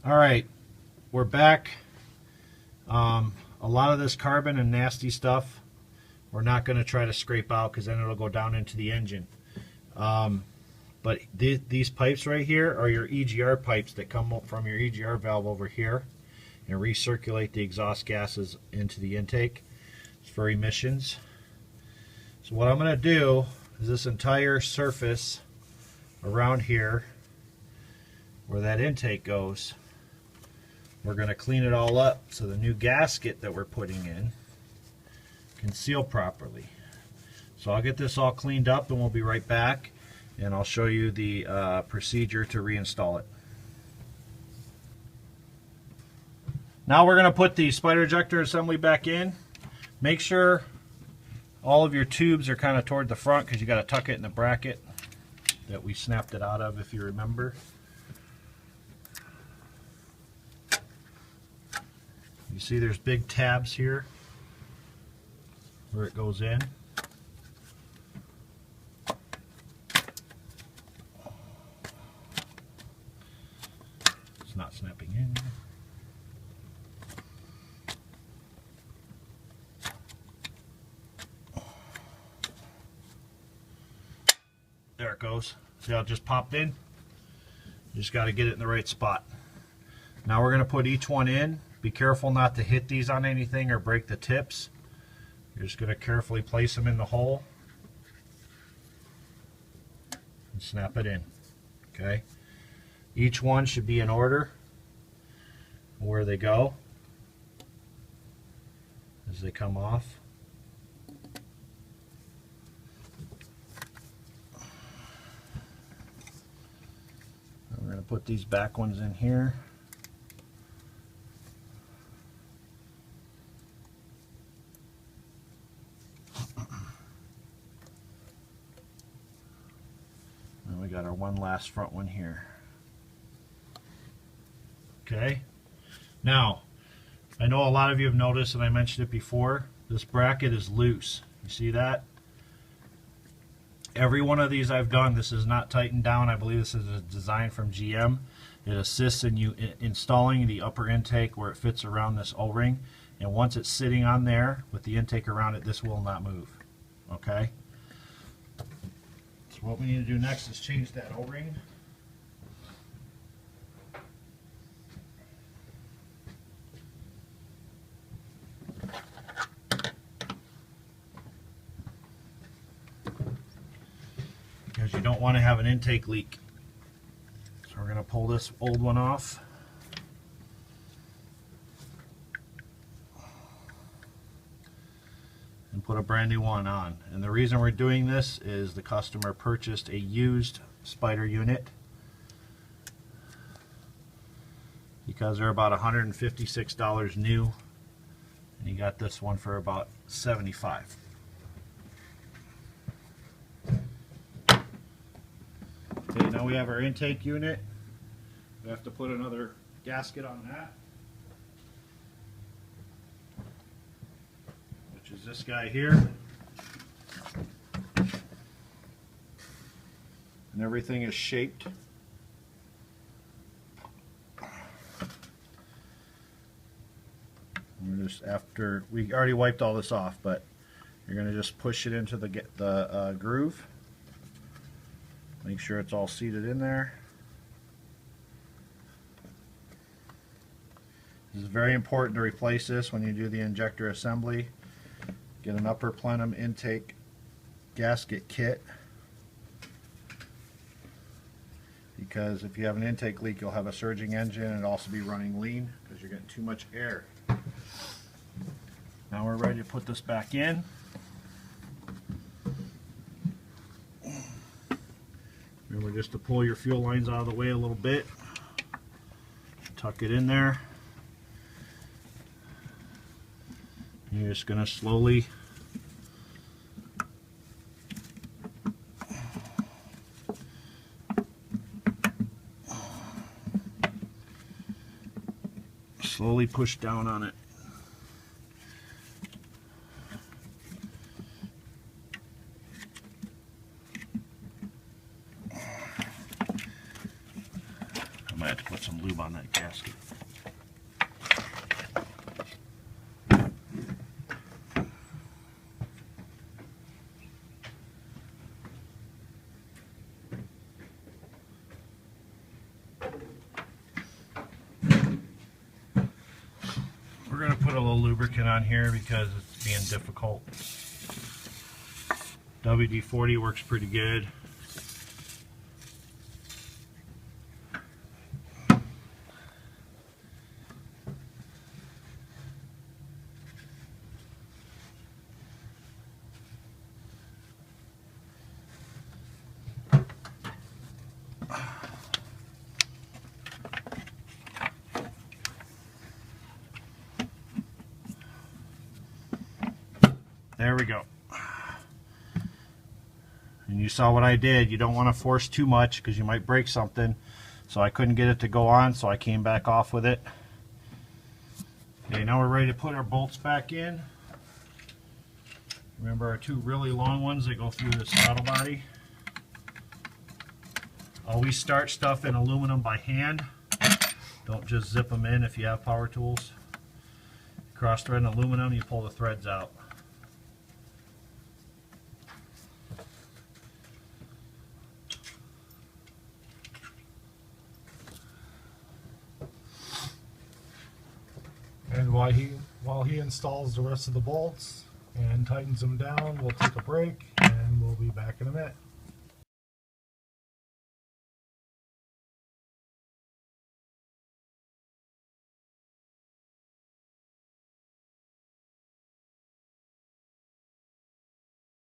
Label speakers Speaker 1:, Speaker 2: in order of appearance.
Speaker 1: All right, we're back. A lot of this carbon and nasty stuff we're not going to try to scrape out because then it'll go down into the engine. But these pipes right here are your Egr pipes that come up from your Egr valve over here and recirculate the exhaust gases into the intake. It's for emissions. So what I'm going to do is this entire surface around here where that intake goes, we're going to clean it all up so the new gasket that we're putting in can seal properly. So I'll get this all cleaned up and we'll be right back, and I'll show you the procedure to reinstall it. Now we're going to put the Spyder ejector assembly back in. Make sure all of your tubes are kind of toward the front because you got to tuck it in the bracket that we snapped it out of, if you remember. You see there's big tabs here where it goes in. It's not snapping in. There it goes. See how it just popped in? You just got to get it in the right spot. Now we're going to put each one in. Be careful not to hit these on anything or break the tips. You're just going to carefully place them in the hole and snap it in. Okay. Each one should be in order where they go as they come off. I'm going to put these back ones in here. And we got our one last front one here. Okay. Now, I know a lot of you have noticed, and I mentioned it before, this bracket is loose. You see that? Every one of these I've done, this is not tightened down. I believe this is a design from GM. It assists in you installing the upper intake where it fits around this O-ring. And once it's sitting on there with the intake around it, this will not move. Okay? So what we need to do next is change that O-ring. Because you don't want to have an intake leak. So we're going to pull this old one off. And put a brand new one on. And the reason we're doing this is the customer purchased a used Spyder unit because they're about $156 new, and he got this one for about $75. Okay, now we have our intake unit. We have to put another gasket on that, which is this guy here. And everything is shaped. We're just after we already wiped all this off, but you're going to just push it into the groove. Make sure it's all seated in there. This is very important to replace this when you do the injector assembly. Get an upper plenum intake gasket kit, because if you have an intake leak, you'll have a surging engine and also be running lean because you're getting too much air. Now we're ready to put this back in. Remember just to pull your fuel lines out of the way a little bit. Tuck it in there. You're just going to slowly push down on it. I might have to Put some lube on that gasket. We're going to put a little lubricant on here because it's being difficult. WD-40 works pretty good. There we go. And you saw what I did. You don't want to force too much because you might break something. So I couldn't get it to go on, so I came back off with it. Okay, now we're ready to put our bolts back in. Remember our two really long ones that go through the throttle body. Always start stuff in aluminum by hand. Don't just zip them in if you have power tools. Cross thread in aluminum, you pull the threads out.
Speaker 2: And while he installs the rest of the bolts and tightens them down, we'll take a break and we'll be back in a minute.